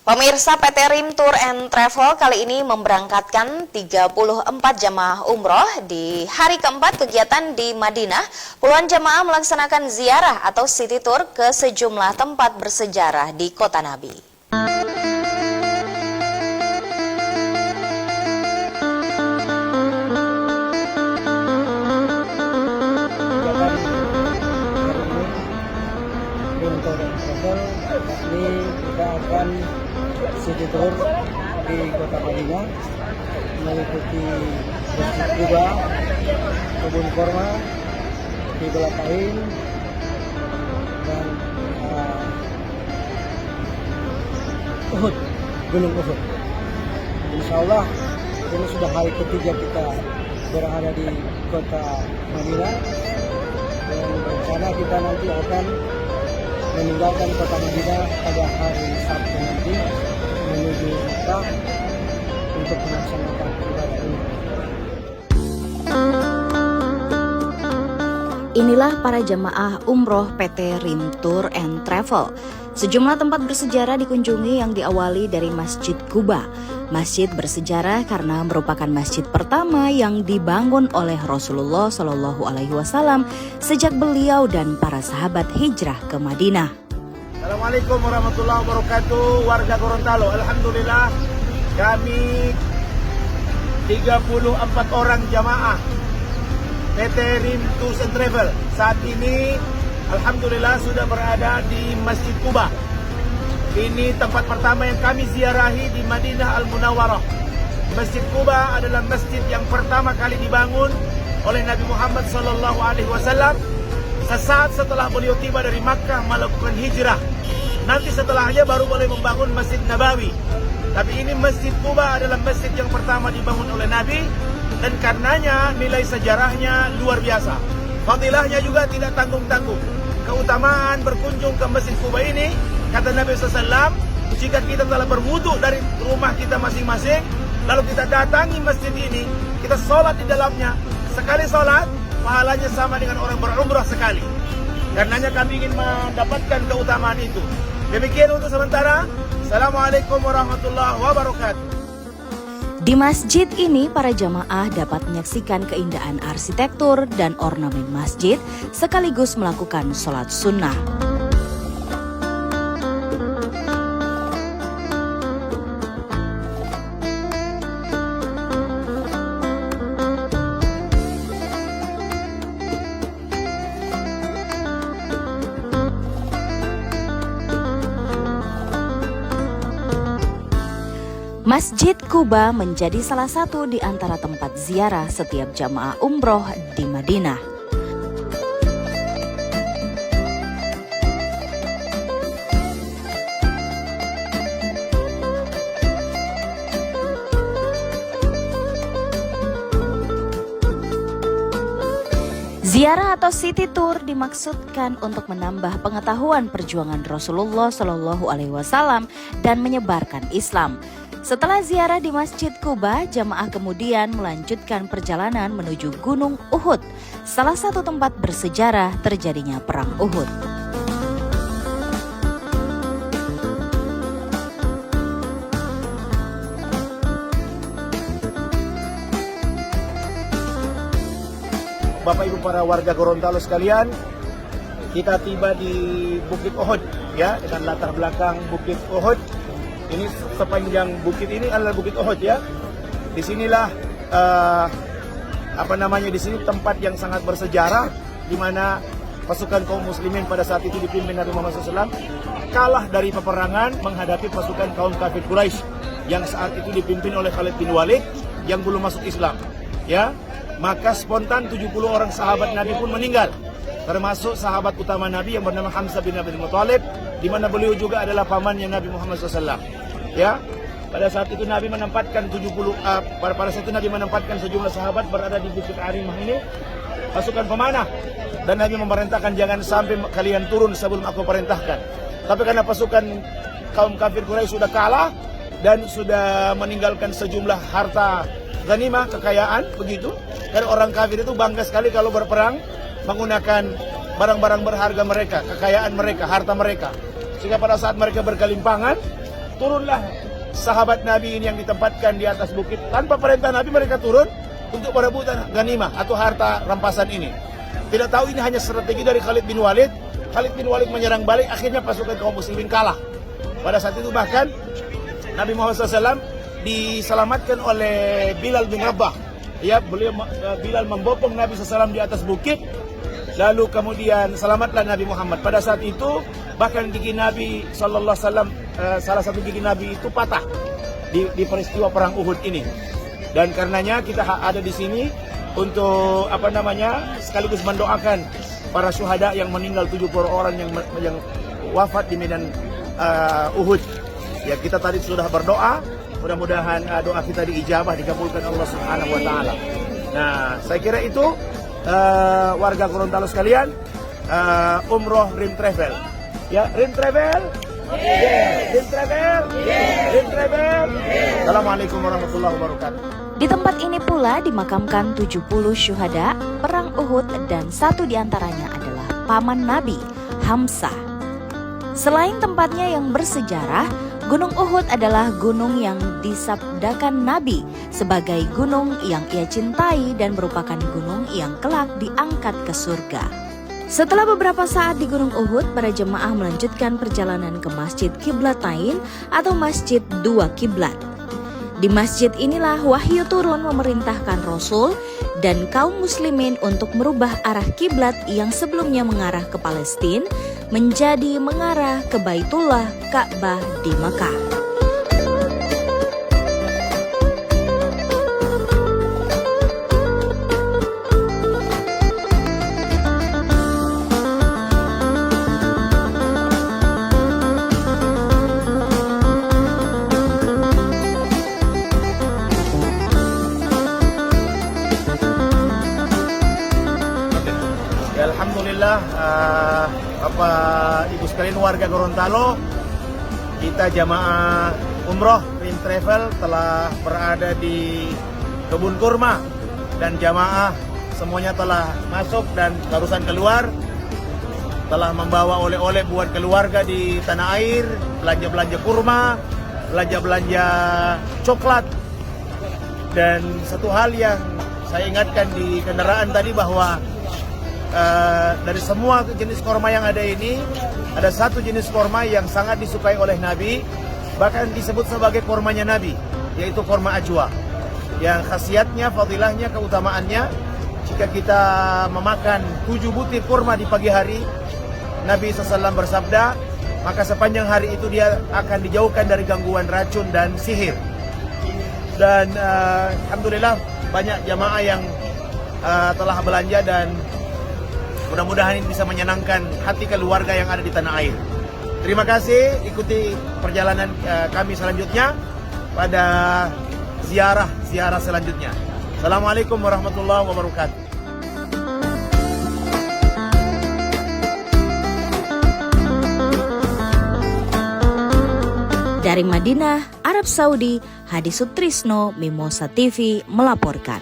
Pemirsa, PT Rim Tour and Travel kali ini memberangkatkan 34 jamaah umroh di hari keempat kegiatan di Madinah. Puluhan jamaah melaksanakan ziarah atau city tour ke sejumlah tempat bersejarah di kota Nabi. Ini kita akan city tour di kota Madinah, mengikuti Masjid Quba, kebun korma di Belakain, dan Uhud, Gunung Uhud. Insya Allah ini sudah hari ketiga kita berada di kota Madinah, dan rencana kita nanti akan meninggalkan kota Madinah pada hari Sabtu nanti menuju Mekah untuk melaksanakan ibadah ini. Inilah para jamaah umroh PT Rim Tour and Travel. Sejumlah tempat bersejarah dikunjungi yang diawali dari Masjid Quba. Masjid bersejarah karena merupakan masjid pertama yang dibangun oleh Rasulullah Shallallahu Alaihi Wasallam sejak beliau dan para sahabat hijrah ke Madinah. Assalamualaikum warahmatullahi wabarakatuh, warga Gorontalo. Alhamdulillah kami 34 orang jamaah PT Rim Tour and Travel saat ini alhamdulillah sudah berada di Masjid Quba. Ini tempat pertama yang kami ziarahi di Madinah Al-Munawwarah. Masjid Quba adalah masjid yang pertama kali dibangun oleh Nabi Muhammad SAW sesaat setelah beliau tiba dari Makkah melakukan hijrah. Nanti setelahnya baru boleh membangun Masjid Nabawi. Tapi ini Masjid Quba adalah masjid yang pertama dibangun oleh Nabi, dan karenanya nilai sejarahnya luar biasa. Fadilahnya juga tidak tanggung-tanggung. Keutamaan berkunjung ke Masjid Quba ini, kata Nabi SAW, jika kita telah berwudu dari rumah kita masing-masing, lalu kita datangi masjid ini, kita sholat di dalamnya. Sekali sholat, pahalanya sama dengan orang berumrah sekali. Karenanya kami ingin mendapatkan keutamaan itu. Demikian untuk sementara. Assalamualaikum warahmatullahi wabarakatuh. Di masjid ini, para jamaah dapat menyaksikan keindahan arsitektur dan ornamen masjid sekaligus melakukan sholat sunnah. Masjid Quba menjadi salah satu di antara tempat ziarah setiap jamaah umroh di Madinah. Ziarah atau city tour dimaksudkan untuk menambah pengetahuan perjuangan Rasulullah Shallallahu Alaihi Wasallam dan menyebarkan Islam. Setelah ziarah di Masjid Quba, jamaah kemudian melanjutkan perjalanan menuju Gunung Uhud, salah satu tempat bersejarah terjadinya Perang Uhud. Bapak Ibu para warga Gorontalo sekalian, kita tiba di Bukit Uhud ya, dengan latar belakang Bukit Uhud. Ini sepanjang bukit ini adalah Bukit Uhud ya. Disinilah di sini tempat yang sangat bersejarah, di mana pasukan kaum muslimin pada saat itu dipimpin Nabi Muhammad SAW kalah dari peperangan menghadapi pasukan kaum kafir Quraisy yang saat itu dipimpin oleh Khalid bin Walid yang belum masuk Islam. Ya, maka spontan 70 orang sahabat Nabi pun meninggal, termasuk sahabat utama Nabi yang bernama Hamzah bin Abdul Muthalib, di mana beliau juga adalah pamannya Nabi Muhammad SAW. Ya, pada saat itu Nabi menempatkan sejumlah sahabat berada di Bukit Arimah ini, pasukan pemanah, dan Nabi memerintahkan jangan sampai kalian turun sebelum aku perintahkan. Tapi karena pasukan kaum kafir Quraisy sudah kalah dan sudah meninggalkan sejumlah harta ghanimah, kekayaan begitu. Karena orang kafir itu bangga sekali kalau berperang menggunakan barang-barang berharga mereka, kekayaan mereka, harta mereka. Sehingga pada saat mereka berkelimpangan, turunlah sahabat Nabi ini yang ditempatkan di atas bukit. Tanpa perintah Nabi mereka turun untuk berebutan ghanimah atau harta rampasan ini. Tidak tahu ini hanya strategi dari Khalid bin Walid. Khalid bin Walid menyerang balik, akhirnya pasukan kaum muslimin kalah. Pada saat itu bahkan Nabi Muhammad SAW diselamatkan oleh Bilal bin Rabah. Ya, Bilal membopong Nabi SAW di atas bukit. Lalu kemudian selamatlah Nabi Muhammad. Pada saat itu bahkan gigi Nabi SAW, salah satu gigi Nabi itu patah di peristiwa perang Uhud ini. Dan karenanya kita ada di sini untuk sekaligus mendoakan para syuhada yang meninggal, 70 orang yang wafat di medan Uhud. Ya, kita tadi sudah berdoa, mudah-mudahan doa kita diijabah, dikabulkan Allah Subhanahu wa taala. Nah, saya kira itu warga Gorontalo sekalian, umroh Rim Travel. Ya, Rim Travel. Yeah. Rim Travel. Yeah. Rim Travel. Yeah. Assalamualaikum warahmatullahi wabarakatuh. Di tempat ini pula dimakamkan 70 syuhada perang Uhud dan satu diantaranya adalah paman Nabi, Hamzah. Selain tempatnya yang bersejarah, Gunung Uhud adalah gunung yang disabdakan Nabi sebagai gunung yang ia cintai dan merupakan gunung yang kelak diangkat ke surga. Setelah beberapa saat di Gunung Uhud, para jemaah melanjutkan perjalanan ke Masjid Qiblatain atau Masjid Dua Kiblat. Di masjid inilah wahyu turun memerintahkan Rasul dan kaum muslimin untuk merubah arah kiblat yang sebelumnya mengarah ke Palestina menjadi mengarah ke Baitullah Ka'bah di Makkah. Alhamdulillah, Bapak Ibu sekalian warga Gorontalo, kita jamaah umroh Rim Travel telah berada di kebun kurma dan jamaah semuanya telah masuk dan barusan keluar, telah membawa oleh-oleh buat keluarga di tanah air, belanja-belanja kurma, belanja-belanja coklat. Dan satu hal yang saya ingatkan di kendaraan tadi bahwa dari semua jenis korma yang ada ini, ada satu jenis korma yang sangat disukai oleh Nabi, bahkan disebut sebagai kormanya Nabi, yaitu korma ajwa, yang khasiatnya, fadilahnya, keutamaannya, jika kita memakan 7 butir kurma di pagi hari, Nabi SAW bersabda, maka sepanjang hari itu dia akan dijauhkan dari gangguan racun dan sihir. Dan alhamdulillah banyak jamaah yang telah belanja dan mudah-mudahan ini bisa menyenangkan hati keluarga yang ada di tanah air. Terima kasih, ikuti perjalanan kami selanjutnya pada ziarah selanjutnya. Assalamualaikum warahmatullahi wabarakatuh. Dari Madinah, Arab Saudi, Hadi Sutrisno, Mimosa TV melaporkan.